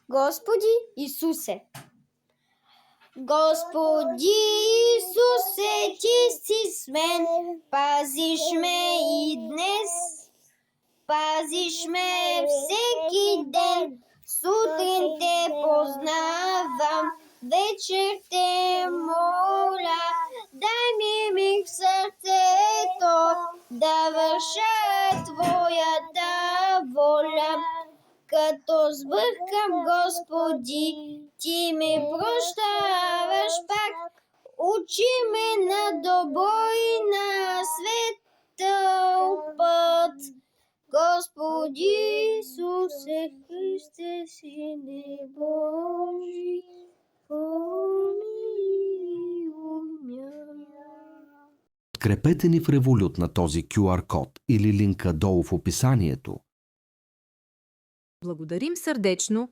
Господи Исусе. Господи Исусе, ти си с мен, пазиш ме и днес, пазиш ме всеки ден, сутрин те познавам, вечер те моля, дай ми миг в сърцето, да върша Твоята воля. Като сбъркам, Господи, Ти ми прощаваш пак, учи ме на добро и на светъл път. Господи Исусе Христе, Сине Божи, помилуй ме. Подкрепете ни в Revolut на този QR код или линка долу в описанието. Благодарим сърдечно